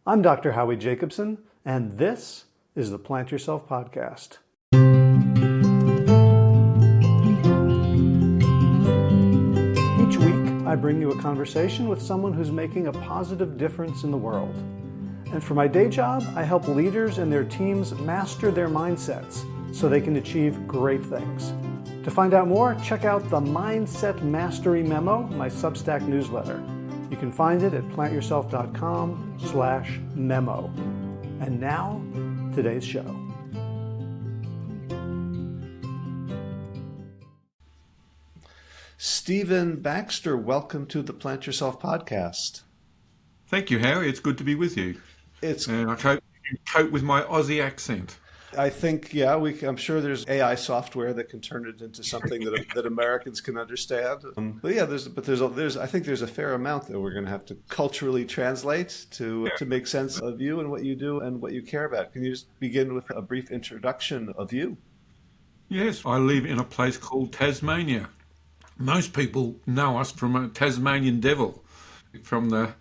I'm Dr. Howie Jacobson, and this is the Plant Yourself Podcast. Each week, I bring you a conversation with someone who's making a positive difference in the world. And for my day job, I help leaders and their teams master their mindsets so they can achieve great things. To find out more, check out the Mindset Mastery Memo, my Substack newsletter. You can find it at plantyourself.com/memo. And now, today's show. Stephen Baxter, welcome to the Plant Yourself Podcast. Thank you, Howie. It's good to be with you. And I hope you can cope with my Aussie accent. I think, I'm sure there's AI software that can turn it into something that Americans can understand. I think there's a fair amount that we're going to have to culturally translate to make sense of you and what you do and what you care about. Can you just begin with a brief introduction of you? Yes, I live in a place called Tasmania. Most people know us from a Tasmanian devil from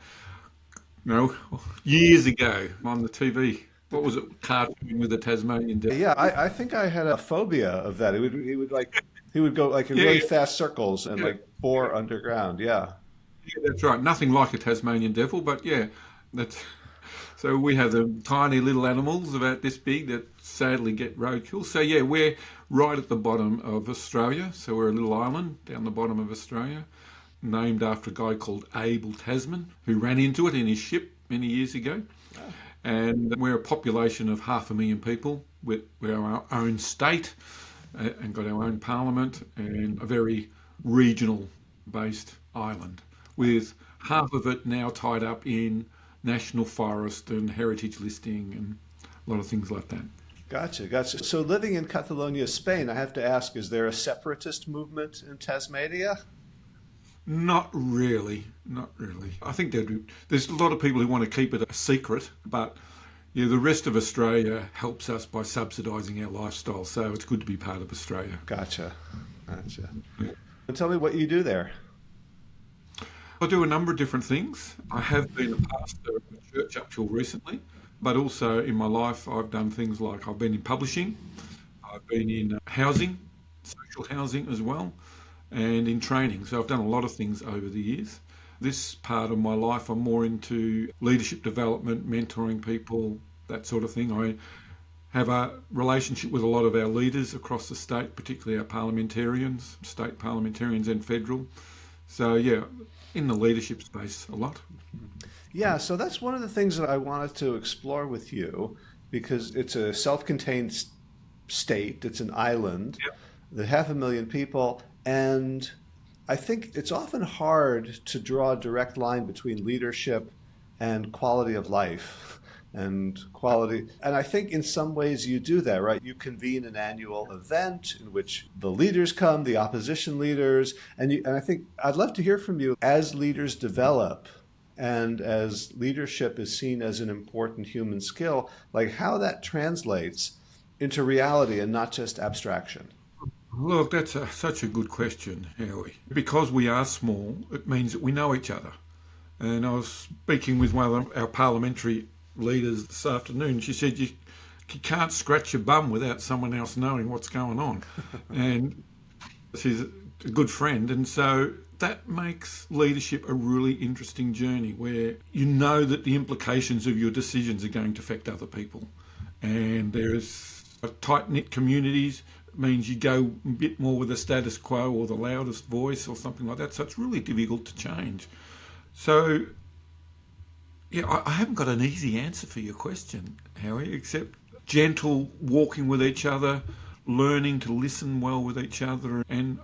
years ago on the TV. What was it? Cartoon with the Tasmanian devil. Yeah, I think I had a phobia of that. He would go like in really fast circles and bore underground. Yeah, that's right. Nothing like a Tasmanian devil, but so we have the tiny little animals about this big that sadly get roadkill. So we're right at the bottom of Australia. So we're a little island down the bottom of Australia, named after a guy called Abel Tasman, who ran into it in his ship many years ago. And we're a population of 500,000 people. We're our own state and got our own parliament and a very regional-based island, with half of it now tied up in national forest and heritage listing and a lot of things like that. Gotcha. So living in Catalonia, Spain, I have to ask, is there a separatist movement in Tasmania? Not really. I think there's a lot of people who want to keep it a secret, but the rest of Australia helps us by subsidising our lifestyle, so it's good to be part of Australia. Gotcha. And tell me what you do there. I do a number of different things. I have been a pastor of a church up till recently, but also in my life I've done things like I've been in publishing, I've been in housing, social housing as well, and in training. So I've done a lot of things over the years. This part of my life, I'm more into leadership development, mentoring people, that sort of thing. I have a relationship with a lot of our leaders across the state, particularly our parliamentarians, state parliamentarians and federal. So in the leadership space a lot. Yeah, so that's one of the things that I wanted to explore with you, because it's a self-contained state, it's an island, the 500,000 people. And I think it's often hard to draw a direct line between leadership and quality of life and quality. And I think in some ways you do that, right? You convene an annual event in which the leaders come, the opposition leaders, and I think I'd love to hear from you as leaders develop and as leadership is seen as an important human skill, like how that translates into reality and not just abstraction. Look, that's such a good question, Howie. Because we are small, it means that we know each other. And I was speaking with one of our parliamentary leaders this afternoon. She said, you can't scratch your bum without someone else knowing what's going on. And she's a good friend. And so that makes leadership a really interesting journey where you know that the implications of your decisions are going to affect other people. And there's tight-knit communities. Means you go a bit more with the status quo or the loudest voice or something like that. So it's really difficult to change. So, I haven't got an easy answer for your question, Howie, except gentle walking with each other, learning to listen well with each other. And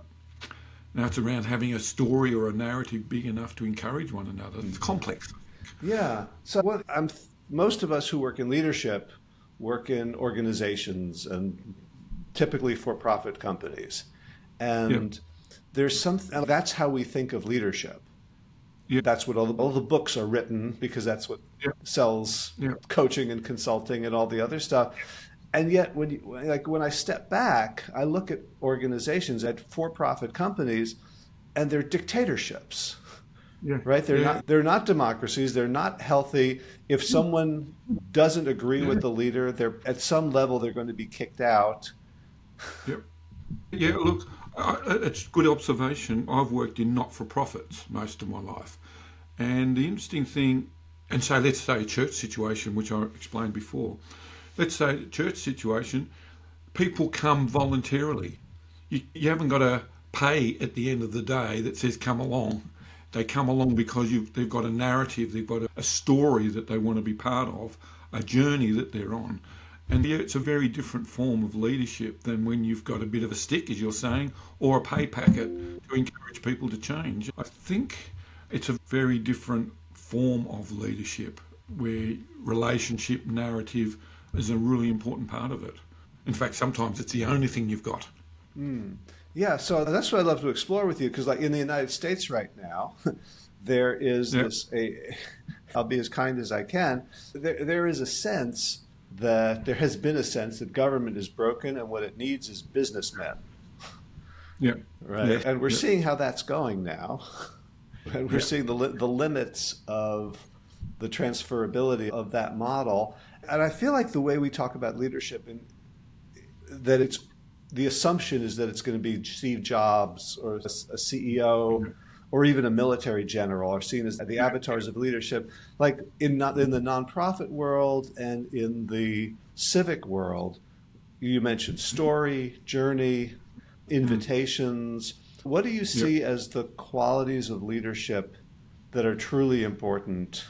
now it's around having a story or a narrative big enough to encourage one another. It's complex. Yeah. So most of us who work in leadership work in organizations and typically for-profit companies. And there's something, that's how we think of leadership. That's what all the books are written, because that's what sells coaching and consulting and all the other stuff. And yet, when I step back, I look at organizations, at for-profit companies, and they're dictatorships, Yeah. right? Yeah. They're not democracies. They're not healthy. If someone doesn't agree with Yeah. the leader, they're at some level they're going to be kicked out. Yeah. Yeah. Look, it's good observation. I've worked in not-for-profits most of my life, and the interesting thing, and so let's say a church situation, which I explained before. Let's say a church situation, people come voluntarily. You haven't got to pay at the end of the day that says come along. They come along because they've got a narrative, they've got a story that they want to be part of, a journey that they're on. And yeah, it's a very different form of leadership than when you've got a bit of a stick, as you're saying, or a pay packet to encourage people to change. I think it's a very different form of leadership where relationship narrative is a really important part of it. In fact, sometimes it's the only thing you've got. Yeah, so that's what I'd love to explore with you because, like in the United States right now, there is Yeah, this. I'll be as kind as I can. There is a sense that there has been a sense that government is broken and what it needs is businessmen, yeah, yeah, right? And we're yeah, seeing how that's going now, and we're yeah, seeing the limits of the transferability of that model. And I feel like the way we talk about leadership and that it's the assumption is that it's going to be Steve Jobs or a CEO or even a military general are seen as the avatars of leadership. Like in the nonprofit world and in the civic world, you mentioned story, journey, mm, invitations. What do you yeah, see as the qualities of leadership that are truly important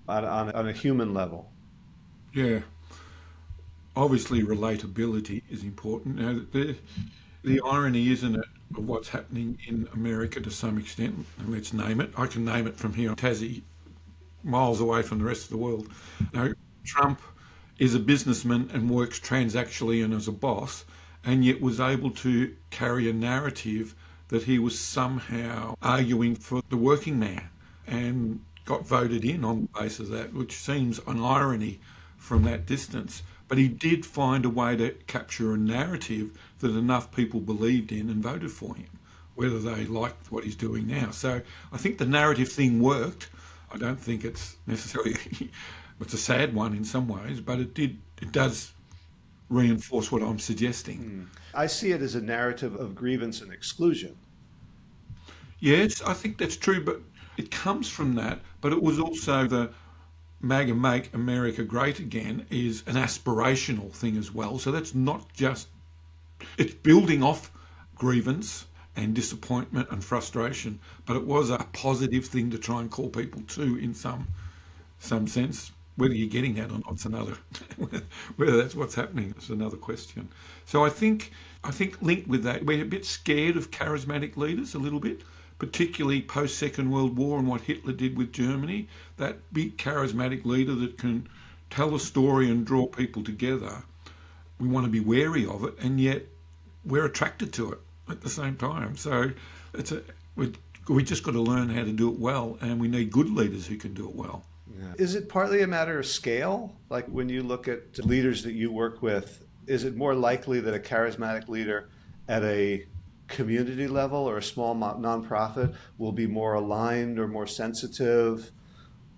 on a human level? yeah. Obviously, relatability is important. Now, the irony, isn't it, of what's happening in America to some extent, and let's name it. I can name it from here, Tassie, miles away from the rest of the world. Now, Trump is a businessman and works transactionally and as a boss, and yet was able to carry a narrative that he was somehow arguing for the working man and got voted in on the basis of that, which seems an irony from that distance. But he did find a way to capture a narrative that enough people believed in and voted for him, whether they liked what he's doing now. So I think the narrative thing worked. I don't think it's necessarily it's a sad one in some ways, but it does reinforce what I'm suggesting. I see it as a narrative of grievance and exclusion. Yes, I think that's true, but it comes from that. But it was also the MAGA Make America Great Again is an aspirational thing as well. So that's not just, it's building off grievance and disappointment and frustration, but it was a positive thing to try and call people to in some sense. Whether you're getting that or not, it's another. Whether that's what's happening is another question. So I think linked with that, we're a bit scared of charismatic leaders a little bit, particularly post Second World War and what Hitler did with Germany. That big charismatic leader that can tell a story and draw people together. We want to be wary of it, and yet we're attracted to it at the same time. So it's a we just got to learn how to do it well, and we need good leaders who can do it well. Yeah. Is it partly a matter of scale? Like when you look at leaders that you work with, is it more likely that a charismatic leader at a community level or a small nonprofit will be more aligned or more sensitive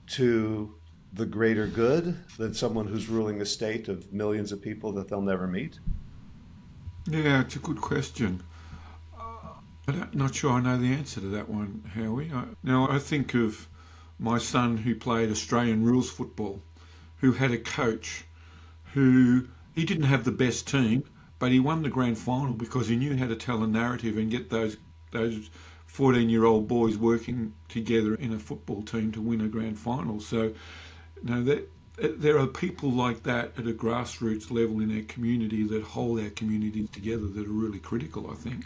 to the greater good than someone who's ruling a state of millions of people that they'll never meet? Yeah, it's a good question. I'm not sure I know the answer to that one, Howie. Now, I think of my son who played Australian rules football, who had a coach who he didn't have the best team, but he won the grand final because he knew how to tell a narrative and get those 14-year-old boys working together in a football team to win a grand final. So, that there are people like that at a grassroots level in our community that hold our communities together that are really critical, I think.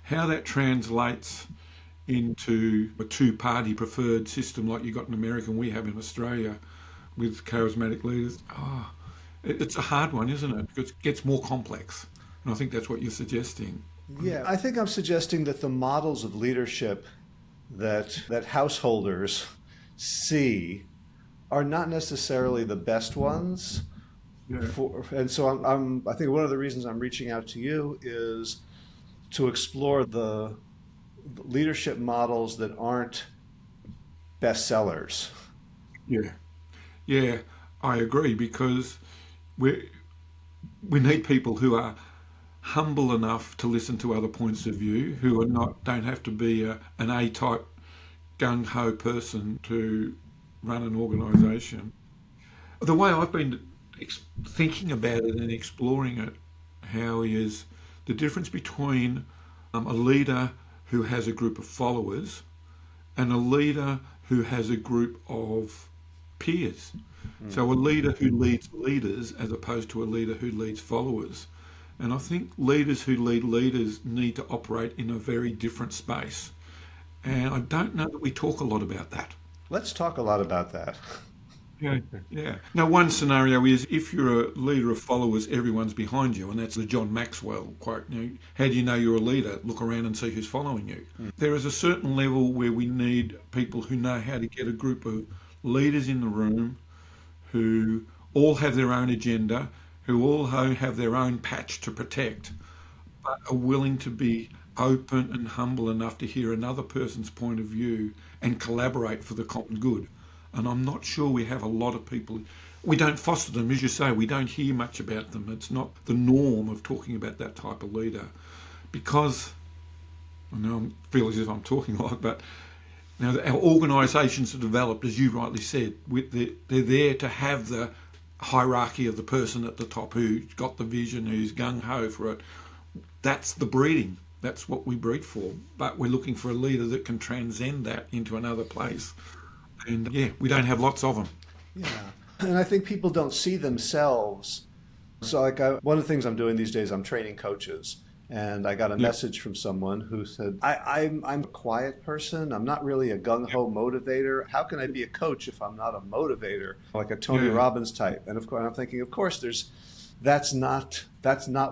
How that translates into a two-party preferred system like you got in America and we have in Australia with charismatic leaders, it's a hard one, isn't it? Because it gets more complex. And I think that's what you're suggesting. Yeah, I think I'm suggesting that the models of leadership that householders see are not necessarily the best ones. Yeah. And so I think one of the reasons I'm reaching out to you is to explore the leadership models that aren't bestsellers. Yeah. Yeah, I agree because we we need people who are humble enough to listen to other points of view, who are not don't have to be an A type gung ho person to run an organisation. The way I've been thinking about it and exploring it, Howie, is the difference between a leader who has a group of followers and a leader who has a group of peers. So a leader who leads leaders as opposed to a leader who leads followers. And I think leaders who lead leaders need to operate in a very different space. And I don't know that we talk a lot about that. Let's talk a lot about that. Yeah, yeah. Now, one scenario is if you're a leader of followers, everyone's behind you, and that's the John Maxwell quote. How do you know you're a leader? Look around and see who's following you. There is a certain level where we need people who know how to get a group of leaders in the room who all have their own agenda, who all have their own patch to protect, but are willing to be open and humble enough to hear another person's point of view and collaborate for the common good. And I'm not sure we have a lot of people. We don't foster them, as you say. We don't hear much about them. It's not the norm of talking about that type of leader, because I know I feel as if I'm talking a lot, but now our organisations are developed, as you rightly said. They're there to have the hierarchy of the person at the top who's got the vision, who's gung ho for it. That's the breeding. That's what we breed for. But we're looking for a leader that can transcend that into another place. And yeah, we don't have lots of them. Yeah. And I think people don't see themselves. So one of the things I'm doing these days, I'm training coaches. And I got a message from someone who said, I'm a quiet person. I'm not really a gung-ho motivator. How can I be a coach if I'm not a motivator, like a Tony Robbins type? And of course, I'm thinking, of course, that's not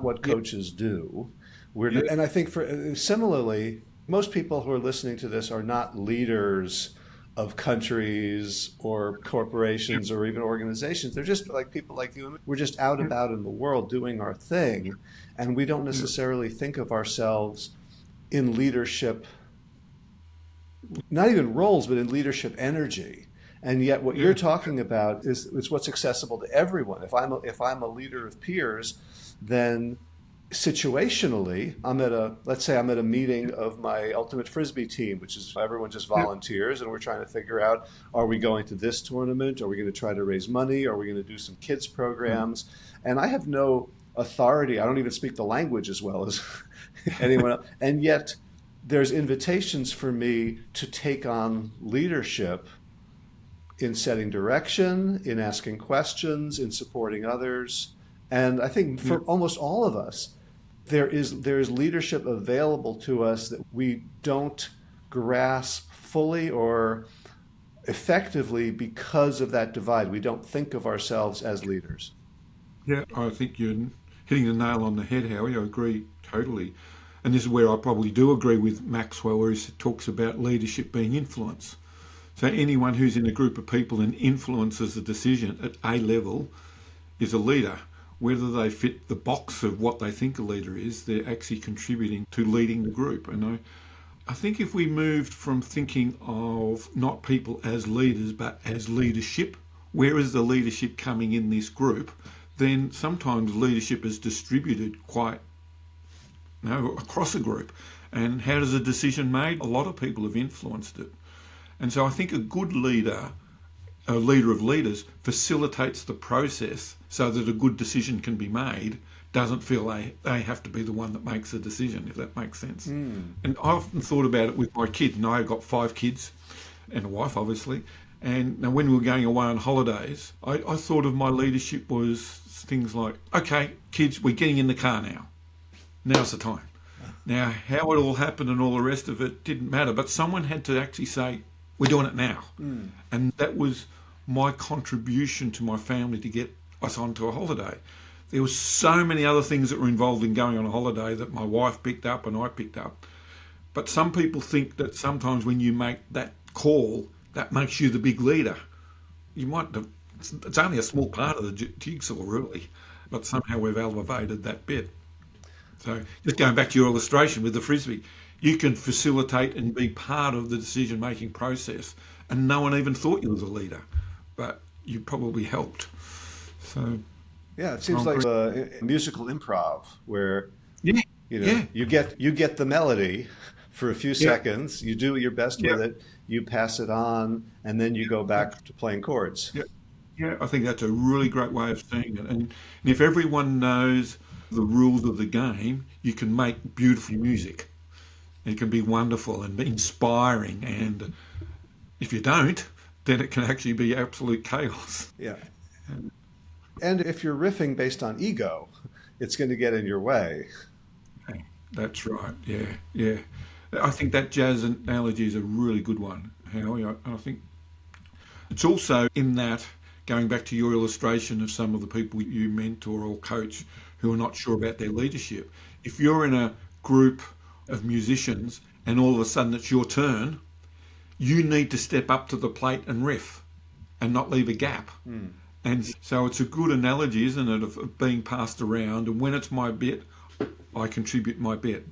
what coaches do. And I think similarly, most people who are listening to this are not leaders of countries or corporations or even organizations. They're just like people like you and me. We're just out about in the world doing our thing, and we don't necessarily think of ourselves in leadership, not even roles, but in leadership energy. And yet what you're talking about is what's accessible to everyone. If I'm a leader of peers, then situationally, let's say I'm at a meeting of my ultimate frisbee team, which is everyone just volunteers, and we're trying to figure out, are we going to this tournament? Are we going to try to raise money? Are we going to do some kids programs? And I have no authority. I don't even speak the language as well as anyone else. And yet there's invitations for me to take on leadership in setting direction, in asking questions, in supporting others. And I think for almost all of us, there is leadership available to us that we don't grasp fully or effectively because of that divide. We don't think of ourselves as leaders. Yeah, I think you're hitting the nail on the head, Howie. I agree totally. And this is where I probably do agree with Maxwell, where he talks about leadership being influence. So anyone who's in a group of people and influences a decision at a level is a leader. Whether they fit the box of what they think a leader is, they're actually contributing to leading the group. And I think if we moved from thinking of not people as leaders, but as leadership, where is the leadership coming in this group, then sometimes leadership is distributed quite across a group. And how does a decision made? A lot of people have influenced it. And so I think a good leader, a leader of leaders, facilitates the process so that a good decision can be made, doesn't feel they have to be the one that makes the decision, if that makes sense. And I often thought about it with my kids. And I've got 5 kids and a wife, obviously. And now when we were going away on holidays, I thought of my leadership was things like, okay, kids, we're getting in the car now. Now's the time. Now, how it all happened and all the rest of it didn't matter, but someone had to actually say, we're doing it now. And that was my contribution to my family to get us onto a holiday. There were so many other things that were involved in going on a holiday that my wife picked up and I picked up. But some people think that sometimes when you make that call, that makes you the big leader. It's only a small part of the jigsaw, really, but somehow we've elevated that bit. So just going back to your illustration with the frisbee, you can facilitate and be part of the decision-making process and no one even thought you was a leader, but you probably helped. So Yeah, it seems I'm like pretty- musical improv where yeah, yeah, you get the melody for a few yeah, seconds, you do your best yeah, with it, you pass it on, and then you go yeah, back to playing chords. yeah. Yeah, I think that's a really great way of seeing it. And if everyone knows the rules of the game, you can make beautiful music. It can be wonderful and inspiring. And if you don't, then it can actually be absolute chaos. Yeah. And if you're riffing based on ego, it's going to get in your way. Okay, that's right. Yeah, yeah. I think that jazz analogy is a really good one, Howie. I think it's also in that, going back to your illustration of some of the people you mentor or coach who are not sure about their leadership. If you're in a group of musicians and all of a sudden it's your turn, you need to step up to the plate and riff and not leave a gap. And so it's a good analogy, isn't it, of being passed around. And when it's my bit, I contribute my bit.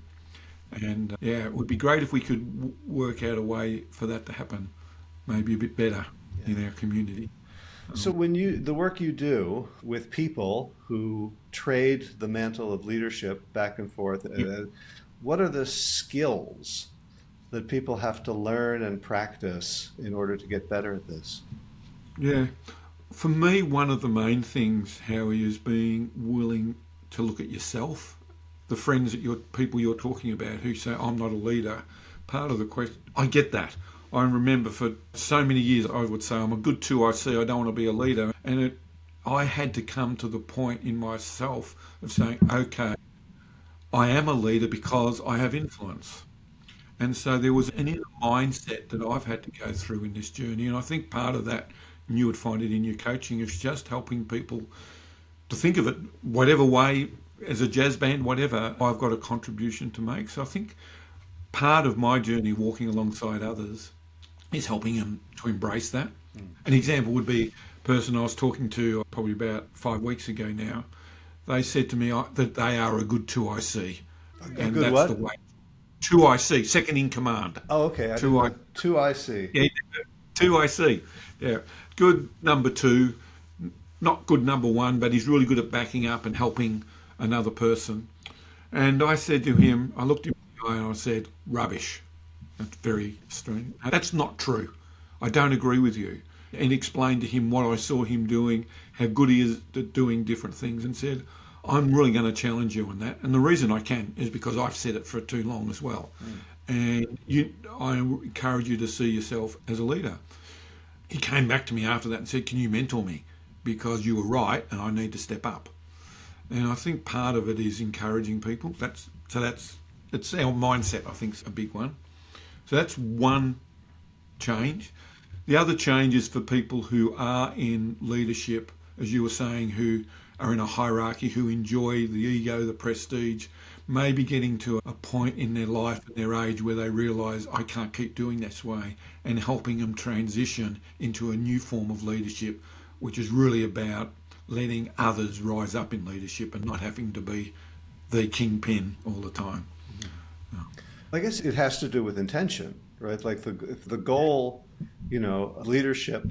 And yeah, it would be great if we could work out a way for that to happen, maybe a bit better in our community. So when the work you do with people who trade the mantle of leadership back and forth, what are the skills that people have to learn and practice in order to get better at this? Yeah. For me, one of the main things, Howie, is being willing to look at yourself. The friends people you're talking about who say, I'm not a leader, part of the question, I get that. I remember for so many years I would say, I'm a good 2IC, I don't want to be a leader. And I had to come to the point in myself of saying, okay, I am a leader because I have influence. And so there was an inner mindset that I've had to go through in this journey. And I think part of that, and you would find it in your coaching, is just helping people to think of it whatever way, as a jazz band, whatever, I've got a contribution to make. So I think part of my journey walking alongside others is helping them to embrace that. An example would be a person I was talking to probably about 5 weeks ago now. They said to me that they are a good 2IC. A And good that's what? the way. 2IC, second in command. Oh, okay. I didn't 2I, know. 2IC. yeah, 2IC. Yeah. Good number two, not good number one, but he's really good at backing up and helping another person. And I said to him, I looked him in the eye and I said, rubbish. That's very strange. That's not true. I don't agree with you. And explained to him what I saw him doing, how good he is at doing different things, and said, I'm really going to challenge you on that. And the reason I can is because I've said it for too long as well. And I encourage you to see yourself as a leader. He came back to me after that and said, can you mentor me? Because you were right and I need to step up. And I think part of it is encouraging people. It's our mindset, I think, is a big one. So that's one change. The other change is for people who are in leadership, as you were saying, who are in a hierarchy, who enjoy the ego, the prestige, maybe getting to a point in their life and their age where they realise, I can't keep doing this way, and helping them transition into a new form of leadership, which is really about letting others rise up in leadership and not having to be the kingpin all the time. I guess it has to do with intention, right? Like if the goal, of leadership,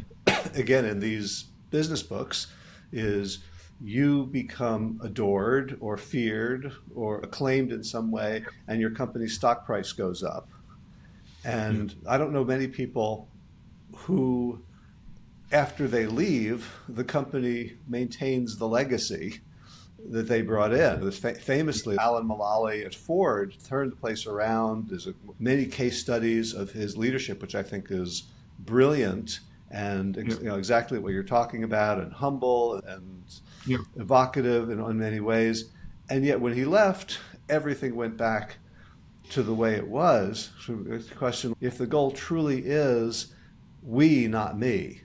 again, in these business books, is you become adored or feared or acclaimed in some way, and your company's stock price goes up. And I don't know many people who, after they leave, the company maintains the legacy that they brought in. Famously, Alan Mulally at Ford turned the place around. There's many case studies of his leadership, which I think is brilliant and exactly what you're talking about, and humble and evocative in many ways. And yet when he left, everything went back to the way it was. So it's the question, if the goal truly is we, not me,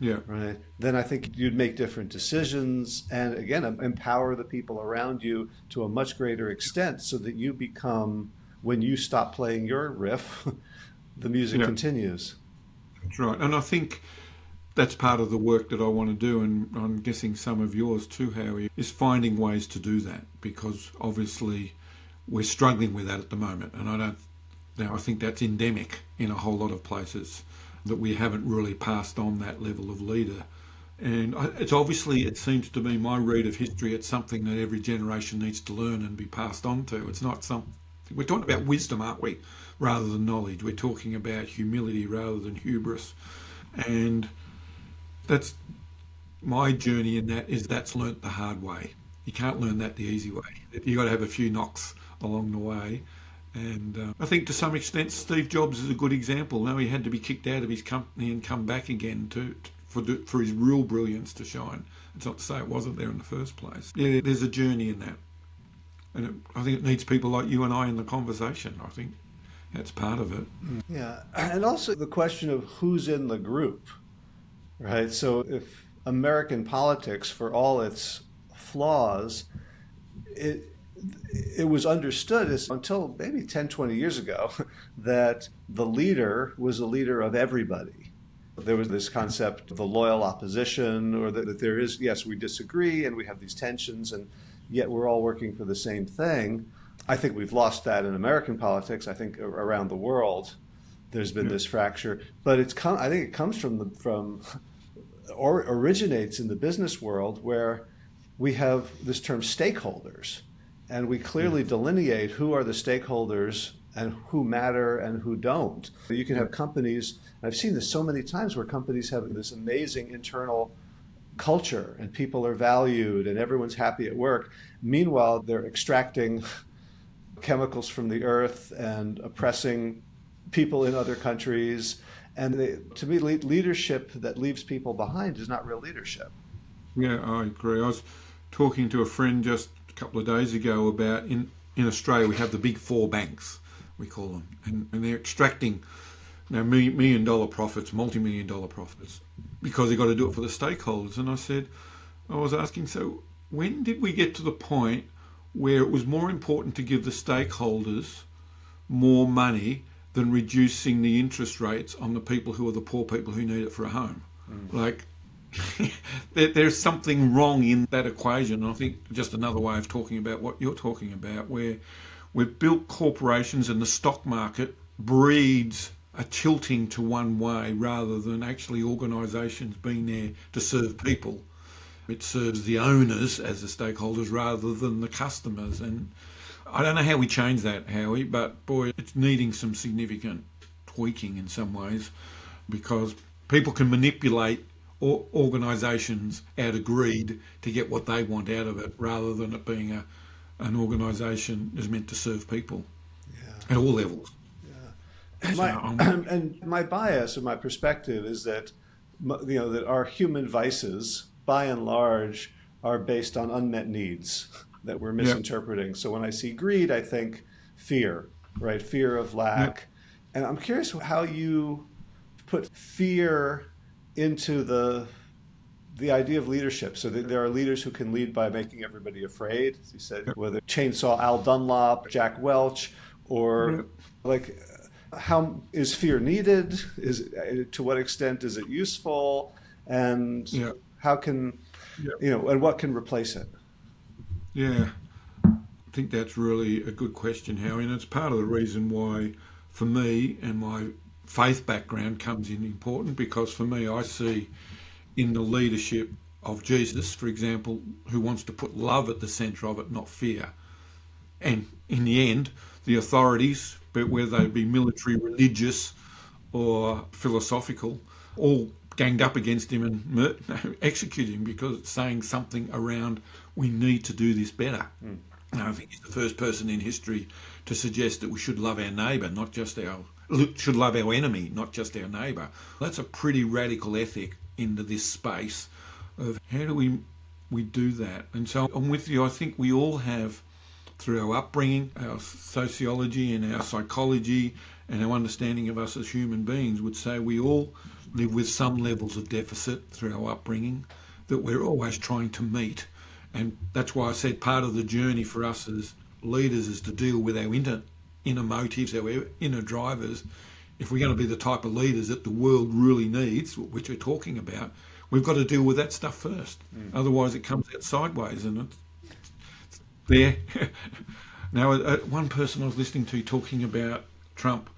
right, then I think you'd make different decisions and, again, empower the people around you to a much greater extent so that you become, when you stop playing your riff, the music continues. That's right. And I think that's part of the work that I want to do, and I'm guessing some of yours too, Howie, is finding ways to do that, because obviously we're struggling with that at the moment. And I think that's endemic in a whole lot of places. that we haven't really passed on that level of leader. And it seems to me, my read of history, it's something that every generation needs to learn and be passed on to. It's not something, we're talking about wisdom, aren't we, rather than knowledge. We're talking about humility rather than hubris. And that's my journey in that, is that's learnt the hard way. You can't learn that the easy way. You've got to have a few knocks along the way. And I think to some extent Steve Jobs is a good example. Now he had to be kicked out of his company and come back again for his real brilliance to shine. It's not to say it wasn't there in the first place. Yeah, there's a journey in that. And I think it needs people like you and I in the conversation. I think that's part of it. Yeah, and also the question of who's in the group, right? So if American politics, for all its flaws, it was understood until maybe 10, 20 years ago that the leader was a leader of everybody. There was this concept of the loyal opposition, or that there is, yes, we disagree and we have these tensions, and yet we're all working for the same thing. I think we've lost that in American politics. I think around the world there's been this fracture, but I think it comes or originates in the business world, where we have this term stakeholders, and we clearly delineate who are the stakeholders and who matter and who don't. You can have companies, and I've seen this so many times, where companies have this amazing internal culture and people are valued and everyone's happy at work. Meanwhile, they're extracting chemicals from the earth and oppressing people in other countries. And to me, leadership that leaves people behind is not real leadership. Yeah, I agree. I was talking to a friend just a couple of days ago about in Australia we have the big four banks, we call them, and they're extracting $1 million profits, multi-million-dollar profits, because they've got to do it for the stakeholders. And I was asking, so when did we get to the point where it was more important to give the stakeholders more money than reducing the interest rates on the people who are the poor people who need it for a home? Like, there's something wrong in that equation. I think just another way of talking about what you're talking about, where we've built corporations and the stock market breeds a tilting to one way rather than actually organisations being there to serve people. It serves the owners as the stakeholders rather than the customers. And I don't know how we change that, Howie, but boy, it's needing some significant tweaking in some ways, because people can manipulate organisations out of greed to get what they want out of it, rather than it being an organisation that's meant to serve people at all levels. And my bias and my perspective is that, that our human vices, by and large, are based on unmet needs that we're misinterpreting. Yep. So when I see greed, I think fear, right? Fear of lack. Yep. And I'm curious how you put fear into the idea of leadership. So there are leaders who can lead by making everybody afraid, as you said, whether Chainsaw Al Dunlop, Jack Welch, or how is fear needed? To what extent is it useful? And how can, and what can replace it? Yeah, I think that's really a good question, Howie, and it's part of the reason why, for me, and my faith background comes in important, because for me, I see in the leadership of Jesus, for example, who wants to put love at the centre of it, not fear. And in the end, the authorities, but whether they be military, religious, or philosophical, all ganged up against him and executed him because it's saying something around, we need to do this better. And I think he's the first person in history to suggest that we should love our neighbour, should love our enemy, not just our neighbour. That's a pretty radical ethic into this space of how do we do that. And so I'm with you. I think we all have, through our upbringing, our sociology and our psychology and our understanding of us as human beings, would say we all live with some levels of deficit through our upbringing that we're always trying to meet. And that's why I said part of the journey for us as leaders is to deal with our inner motives, our inner drivers. If we're going to be the type of leaders that the world really needs, which we're talking about, we've got to deal with that stuff first. Otherwise it comes out sideways, and it's there. Now, one person I was listening to talking about Trump,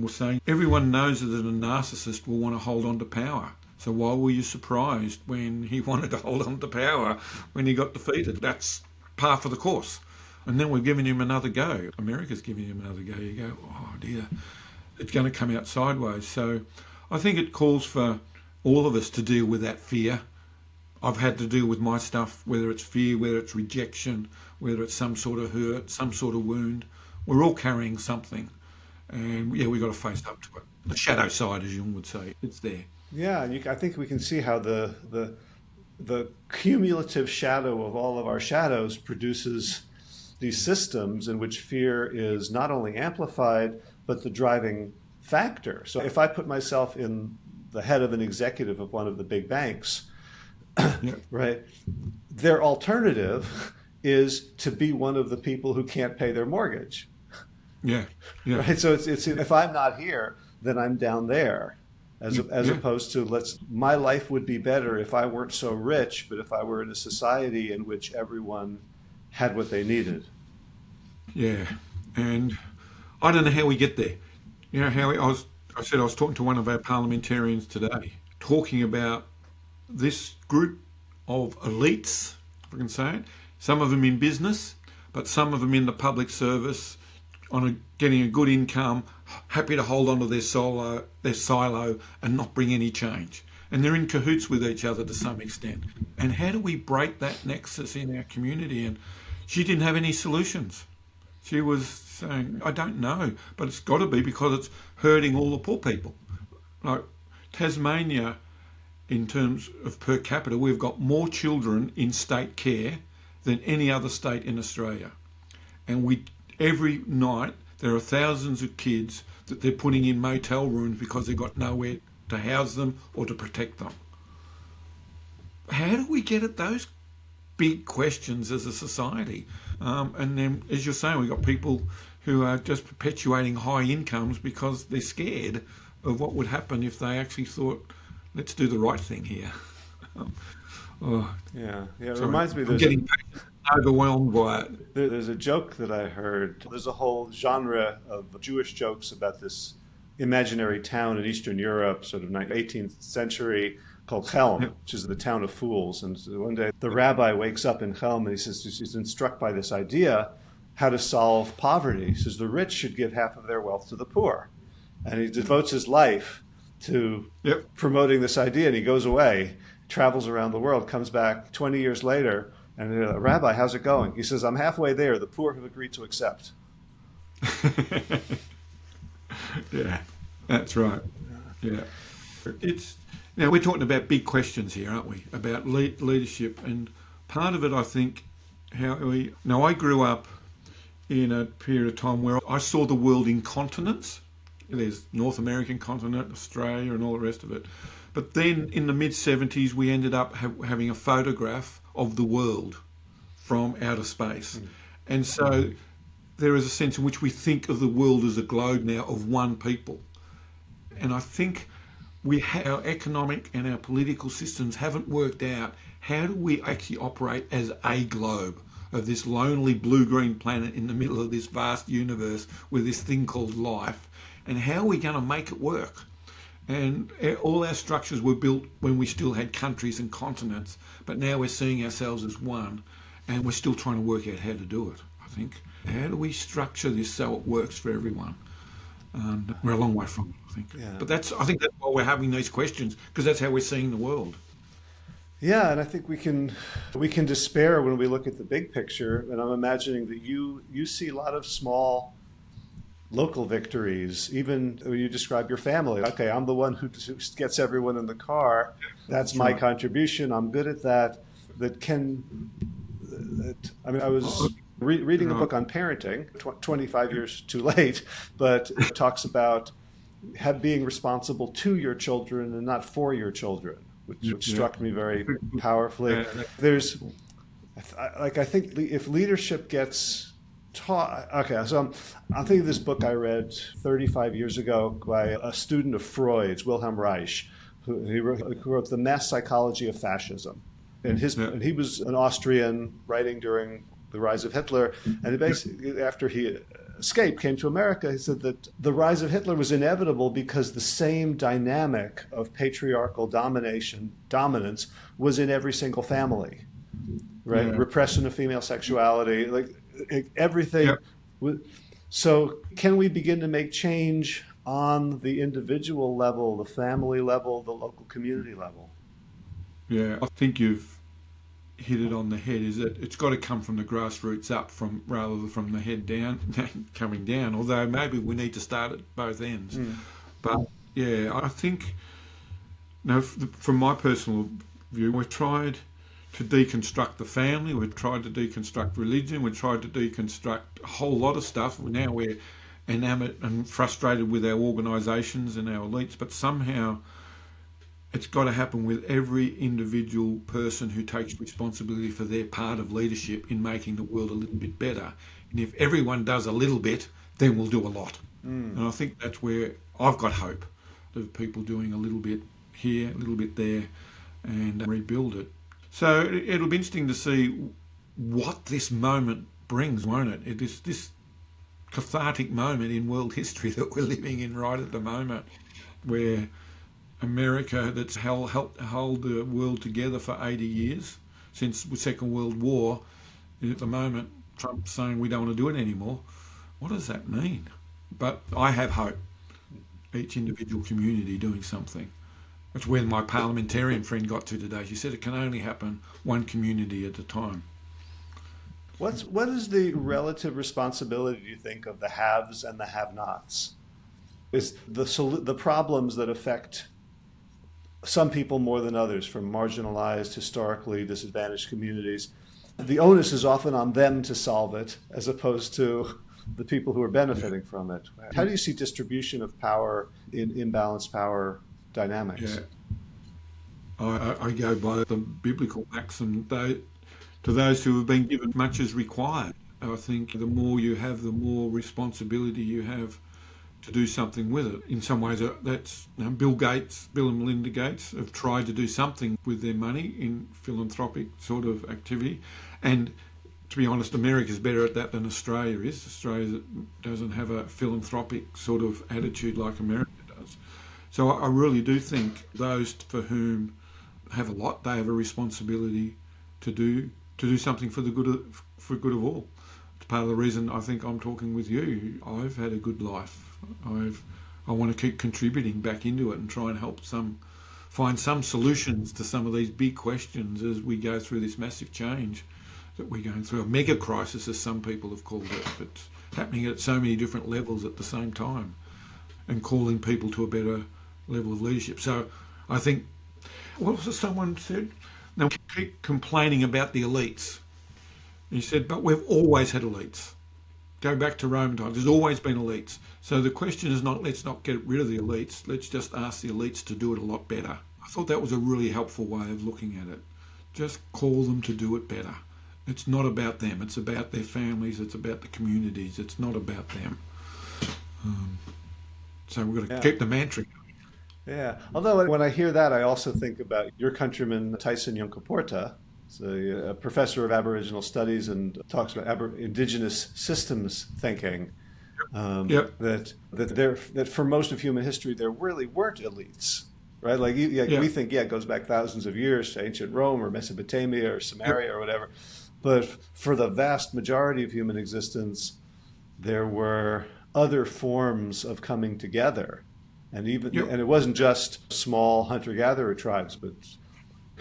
was saying everyone knows that a narcissist will want to hold on to power. So why were you surprised when he wanted to hold on to power when he got defeated? That's par for the course. And then we've given him another go. America's giving him another go. You go, oh dear, it's going to come out sideways. So I think it calls for all of us to deal with that fear. I've had to deal with my stuff, whether it's fear, whether it's rejection, whether it's some sort of hurt, some sort of wound. We're all carrying something. And yeah, we've got to face up to it. The shadow side, as Jung would say, it's there. Yeah, and I think we can see how the cumulative shadow of all of our shadows produces these systems in which fear is not only amplified, but the driving factor. So if I put myself in the head of an executive of one of the big banks, Yeah. right, their alternative is to be one of the people who can't pay their mortgage. Yeah, yeah. Right. So it's if I'm not here, then I'm down there, as Yeah. opposed to my life would be better if I weren't so rich, but if I were in a society in which everyone had what they needed. Yeah, and I don't know how we get there. You know, how I said I was talking to one of our parliamentarians today, talking about this group of elites, if I can say it, some of them in business, but some of them in the public service, getting a good income, happy to hold on to their silo and not bring any change. And they're in cahoots with each other to some extent. And how do we break that nexus in our community? And she didn't have any solutions. She was saying, I don't know, but it's got to be because it's hurting all the poor people. Like Tasmania, in terms of per capita, we've got more children in state care than any other state in Australia. And every night there are thousands of kids that they're putting in motel rooms because they've got nowhere to house them or to protect them. How do we get at those big questions as a society? And then, as you're saying, we've got people who are just perpetuating high incomes because they're scared of what would happen if they actually thought, let's do the right thing here. Yeah. It Sorry, reminds me. I'm getting overwhelmed by it. There's a joke that I heard. There's a whole genre of Jewish jokes about this imaginary town in Eastern Europe, sort of 18th century, called Chelm, which is the town of fools. And so one day the rabbi wakes up in Chelm and he says he's been struck by this idea how to solve poverty. He says the rich should give half of their wealth to the poor. And he devotes his life to promoting this idea, and he goes away, travels around the world, comes back 20 years later, and Rabbi, how's it going? He says, I'm halfway there. The poor have agreed to accept. Yeah, that's right. Yeah. Now, we're talking about big questions here, aren't we? About leadership. And part of it, I think, Now, I grew up in a period of time where I saw the world in continents. There's North American continent, Australia, and all the rest of it. But then in the mid-70s, we ended up having a photograph of the world from outer space. And so there is a sense in which we think of the world as a globe now of one people. And I think our economic and our political systems haven't worked out how do we actually operate as a globe of this lonely blue-green planet in the middle of this vast universe with this thing called life, and how are we going to make it work? And all our structures were built when we still had countries and continents, but now we're seeing ourselves as one, and we're still trying to work out how to do it, I think. How do we structure this so it works for everyone? And we're a long way from it, I think. Yeah. But I think that's why we're having these questions, because that's how we're seeing the world. Yeah, and I think we can despair when we look at the big picture, and I'm imagining that you see a lot of small local victories, even when you describe your family. Okay, I'm the one who gets everyone in the car. That's my contribution. I'm good at that. I was reading a book on parenting, 25 years too late, but it talks about being responsible to your children and not for your children, which struck me very powerfully. I think if leadership gets taught, okay, so I'm thinking of this book I read 35 years ago by a student of Freud's, Wilhelm Reich, who wrote The Mass Psychology of Fascism. And he was an Austrian writing during the rise of Hitler, and basically after he escaped, came to America, he said that the rise of Hitler was inevitable because the same dynamic of patriarchal dominance was in every single family, right? Yeah. Repression of female sexuality, like everything. Yeah. So can we begin to make change on the individual level, the family level, the local community level? Yeah. I think you've hit it on the head. Is that it's got to come from the grassroots up, from rather than from the head down, coming down. Although maybe we need to start at both ends. Mm. But yeah, I think, from my personal view, we've tried to deconstruct the family, we've tried to deconstruct religion, we've tried to deconstruct a whole lot of stuff. Now we're enamored and frustrated with our organisations and our elites, but somehow it's got to happen with every individual person who takes responsibility for their part of leadership in making the world a little bit better. And if everyone does a little bit, then we'll do a lot. And I think that's where I've got hope of people doing a little bit here, a little bit there, and rebuild it. So it'll be interesting to see what this moment brings, won't it? It is this cathartic moment in world history that we're living in right at the moment, where America, that's helped hold the world together for 80 years, since the Second World War, at the moment, Trump's saying we don't want to do it anymore. What does that mean? But I have hope. Each individual community doing something. That's where my parliamentarian friend got to today. She said it can only happen one community at a time. What is the relative responsibility, do you think, of the haves and the have-nots? Is the problems that affect some people more than others, from marginalized, historically disadvantaged communities, the onus is often on them to solve it, as opposed to the people who are benefiting from it. How do you see distribution of power in imbalanced power dynamics? Yeah. I go by the biblical maxim, to those who have been given much is required. I think the more you have, the more responsibility you have to do something with it. In some ways, that's Bill and Melinda Gates have tried to do something with their money in philanthropic sort of activity. And to be honest, America's better at that than Australia is. Australia doesn't have a philanthropic sort of attitude like America does. So I really do think those for whom have a lot, they have a responsibility to do something for the good of all. It's part of the reason I think I'm talking with you. I've had a good life. I want to keep contributing back into it and try and help find some solutions to some of these big questions as we go through this massive change that we're going through. A mega crisis, as some people have called it, but it's happening at so many different levels at the same time, and calling people to a better level of leadership. So I think, what was it someone said? Now, we keep complaining about the elites. He said, but we've always had elites. Go back to Roman times. There's always been elites. So the question is not, let's not get rid of the elites. Let's just ask the elites to do it a lot better. I thought that was a really helpful way of looking at it. Just call them to do it better. It's not about them. It's about their families. It's about the communities. It's not about them. So we've got to keep the mantra going. Yeah. Although when I hear that, I also think about your countryman, Tyson Yunkaporta. He's a professor of Aboriginal studies and talks about indigenous systems thinking. That for most of human history, there really weren't elites, right? We think, it goes back thousands of years to ancient Rome or Mesopotamia or Samaria or whatever. But for the vast majority of human existence, there were other forms of coming together. And and it wasn't just small hunter-gatherer tribes, but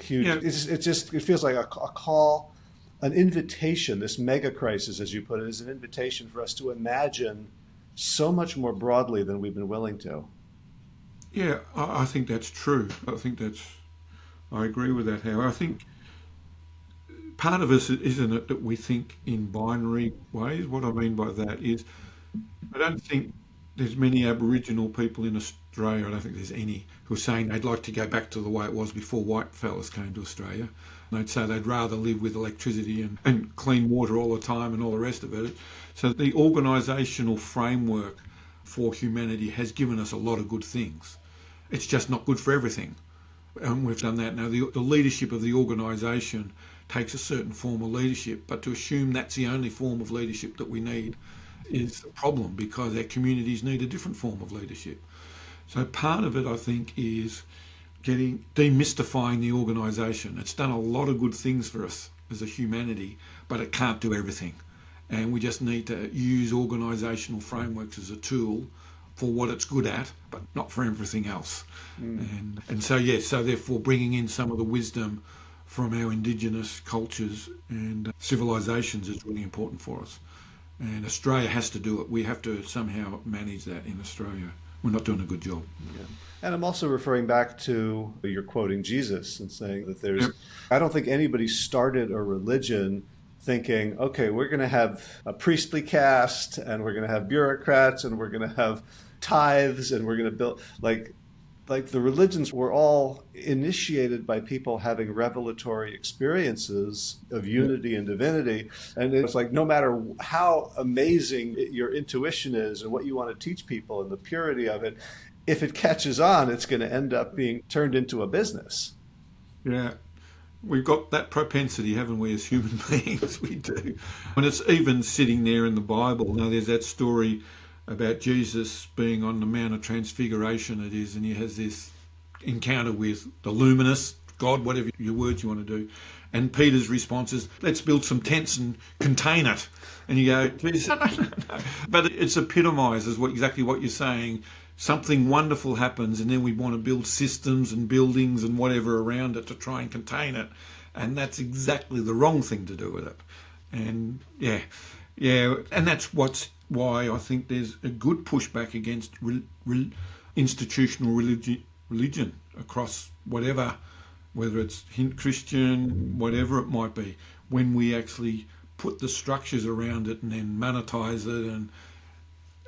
huge. Yeah. It feels like a call, an invitation. This mega crisis, as you put it, is an invitation for us to imagine so much more broadly than we've been willing to. Yeah, I think that's true. I agree with that, Howard. I think part of us, isn't it, that we think in binary ways? What I mean by that is, I don't think there's many Aboriginal people in Australia, I don't think there's any, who are saying they'd like to go back to the way it was before white fellas came to Australia. And they'd say they'd rather live with electricity and clean water all the time and all the rest of it. So the organisational framework for humanity has given us a lot of good things. It's just not good for everything. And we've done that. Now, the leadership of the organisation takes a certain form of leadership, but to assume that's the only form of leadership that we need is the problem, because our communities need a different form of leadership. So part of it, I think, is demystifying the organisation. It's done a lot of good things for us as a humanity, but it can't do everything. And we just need to use organisational frameworks as a tool for what it's good at, but not for everything else. And so therefore bringing in some of the wisdom from our indigenous cultures and civilisations is really important for us. And Australia has to do it. We have to somehow manage that in Australia. We're not doing a good job. Yeah. And I'm also referring back to, you're quoting Jesus and saying that there's, Yep. I don't think anybody started a religion thinking, okay, we're going to have a priestly caste and we're going to have bureaucrats and we're going to have tithes and we're going to build, like the religions were all initiated by people having revelatory experiences of unity and divinity. And it's like, no matter how amazing your intuition is and what you want to teach people and the purity of it, if it catches on, it's going to end up being turned into a business. Yeah. We've got that propensity, haven't we, as human beings? We do. And it's even sitting there in the Bible. Now, there's that story about Jesus being on the Mount of Transfiguration, it is, and he has this encounter with the luminous God, whatever your words you want to do. And Peter's response is, let's build some tents and contain it. And you go, Jesus, no. But it's epitomises exactly what you're saying. Something wonderful happens, and then we want to build systems and buildings and whatever around it to try and contain it. And that's exactly the wrong thing to do with it. And and that's why I think there's a good pushback against institutional religion across whatever, whether it's Christian, whatever it might be, when we actually put the structures around it and then monetize it, and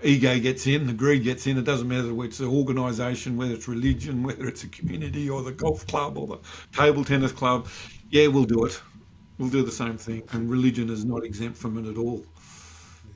ego gets in, the greed gets in. It doesn't matter whether it's an organisation, whether it's religion, whether it's a community or the golf club or the table tennis club. Yeah, we'll do it. We'll do the same thing. And religion is not exempt from it at all.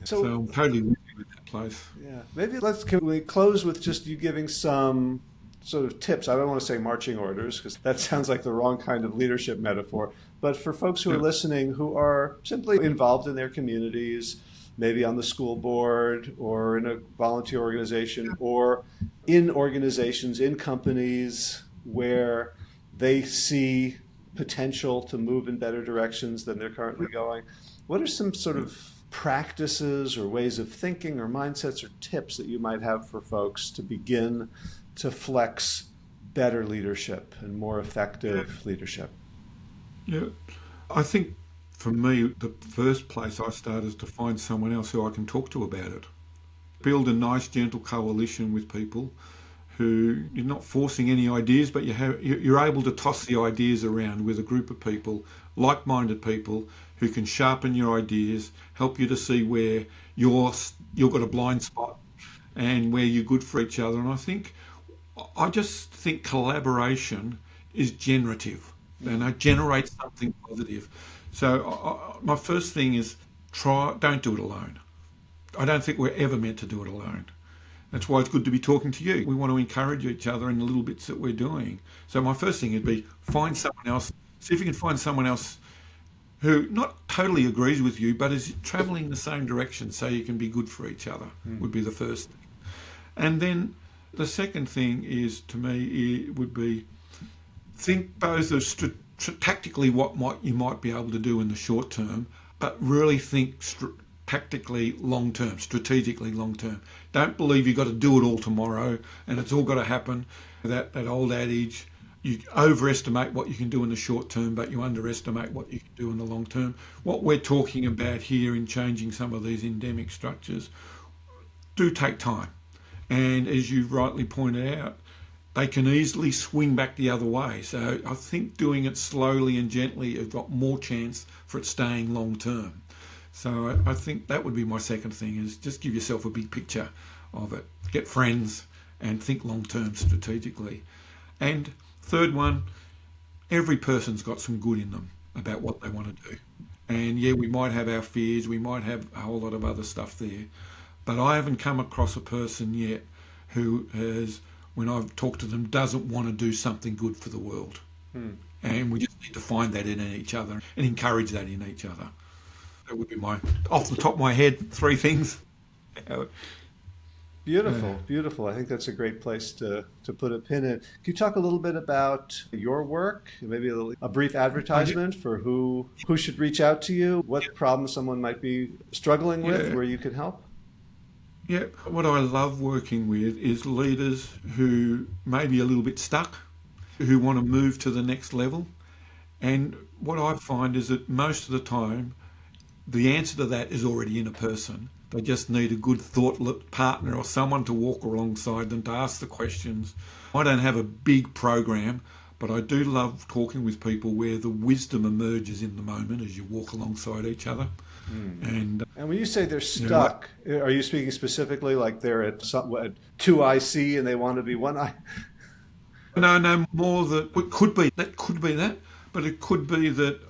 So I'm totally with you in that place. Yeah. Maybe can we close with just you giving some sort of tips? I don't want to say marching orders because that sounds like the wrong kind of leadership metaphor. But for folks who are listening who are simply involved in their communities, maybe on the school board or in a volunteer organization or in organizations, in companies where they see potential to move in better directions than they're currently going. What are some sort of practices or ways of thinking or mindsets or tips that you might have for folks to begin to flex better leadership and more effective leadership? Yeah, I think for me, the first place I start is to find someone else who I can talk to about it. Build a nice, gentle coalition with people who you're not forcing any ideas, but you're able to toss the ideas around with a group of people, like-minded people, who can sharpen your ideas, help you to see where you've got a blind spot and where you're good for each other. And I just think collaboration is generative, and it generates something positive. So my first thing is don't do it alone. I don't think we're ever meant to do it alone. That's why it's good to be talking to you. We want to encourage each other in the little bits that we're doing. So my first thing would be find someone else. See if you can find someone else who not totally agrees with you, but is travelling the same direction so you can be good for each other, would be the first thing. And then the second thing is, to me, it would be think both of tactically what you might be able to do in the short term, but really think tactically long term, strategically long term. Don't believe you've got to do it all tomorrow and it's all got to happen. That old adage, you overestimate what you can do in the short term, but you underestimate what you can do in the long term. What we're talking about here in changing some of these endemic structures do take time. And as you rightly pointed out, they can easily swing back the other way. So I think doing it slowly and gently has got more chance for it staying long term. So I think that would be my second thing, is just give yourself a big picture of it. Get friends and think long term strategically. And third one, every person's got some good in them about what they want to do. And yeah, we might have our fears, we might have a whole lot of other stuff there. But I haven't come across a person yet who has, when I've talked to them, doesn't want to do something good for the world. And we just need to find that in each other and encourage that in each other. That would be off the top of my head, 3 things. Beautiful, beautiful. I think that's a great place to put a pin in. Can you talk a little bit about your work? Maybe a brief advertisement for who should reach out to you, what problems someone might be struggling with, where you can help? Yeah, what I love working with is leaders who may be a little bit stuck, who want to move to the next level. And what I find is that most of the time, the answer to that is already in a person. They just need a good thought partner or someone to walk alongside them to ask the questions. I don't have a big program, but I do love talking with people where the wisdom emerges in the moment as you walk alongside each other. And when you say they're stuck, are you speaking specifically like they're at 2IC and they want to be 1I? No, more that it could be that, but it could be that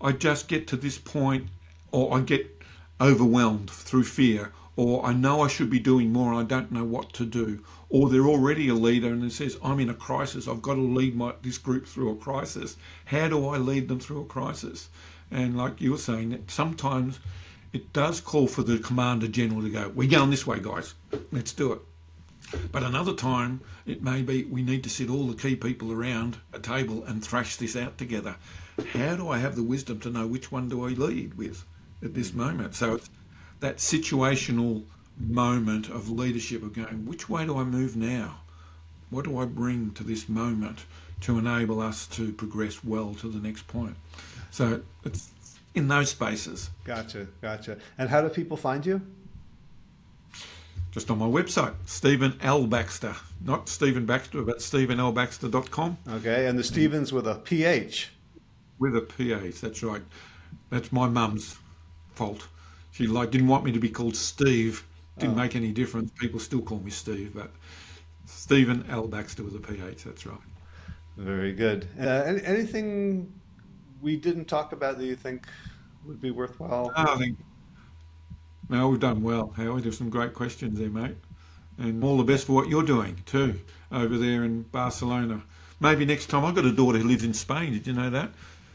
I just get to this point, or I get overwhelmed through fear, or I know I should be doing more and I don't know what to do, or they're already a leader and it says, I'm in a crisis, I've got to lead this group through a crisis. How do I lead them through a crisis? And like you were saying, that sometimes it does call for the Commander General to go, we're going this way, guys, let's do it. But another time, it may be we need to sit all the key people around a table and thrash this out together. How do I have the wisdom to know which one do I lead with at this moment? So it's that situational moment of leadership of going, which way do I move now? What do I bring to this moment to enable us to progress well to the next point? So it's in those spaces. Gotcha. And how do people find you? Just on my website, Stephen L. Baxter. Not Stephen Baxter, but stephenlbaxter.com. Okay, and the Stevens with a PH. With a PH, that's right. That's my mum's fault. She didn't want me to be called Steve. Didn't make any difference. People still call me Steve, but Stephen L. Baxter with a PH, that's right. Very good. Anything we didn't talk about that you think would be worthwhile? No, we've done well, Howard. There's some great questions there, mate. And all the best for what you're doing too, over there in Barcelona. Maybe next time, I've got a daughter who lives in Spain, did you know that?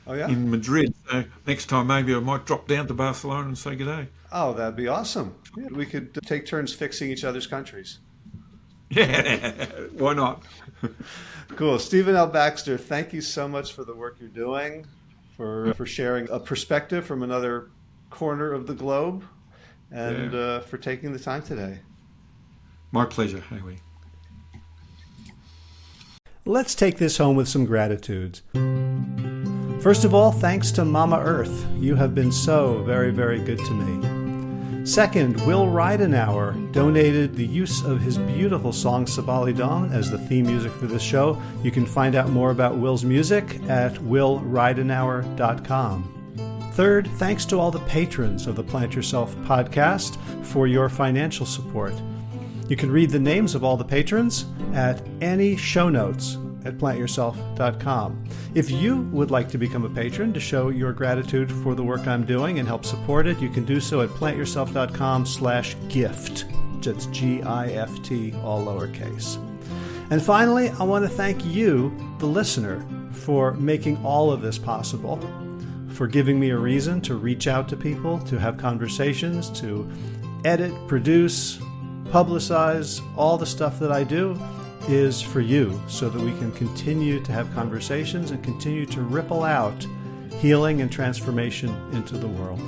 Oh, yeah? In Madrid. So next time, maybe I might drop down to Barcelona and say good day. Oh, that'd be awesome. Yeah, we could take turns fixing each other's countries. Yeah, why not? Cool. Stephen L. Baxter, thank you so much for the work you're doing, for sharing a perspective from another corner of the globe, and for taking the time today. My pleasure, Haley. Let's take this home with some gratitudes. First of all, thanks to Mama Earth. You have been so very, very good to me. Second, Will Ridenauer donated the use of his beautiful song Sabali Dawn as the theme music for this show. You can find out more about Will's music at willridenauer.com. Third, thanks to all the patrons of the Plant Yourself podcast for your financial support. You can read the names of all the patrons at any show notes at plantyourself.com. If you would like to become a patron to show your gratitude for the work I'm doing and help support it, you can do so at plantyourself.com/gift. That's GIFT, all lowercase. And finally, I want to thank you, the listener, for making all of this possible, for giving me a reason to reach out to people, to have conversations, to edit, produce, publicize. All the stuff that I do is for you, so that we can continue to have conversations and continue to ripple out healing and transformation into the world.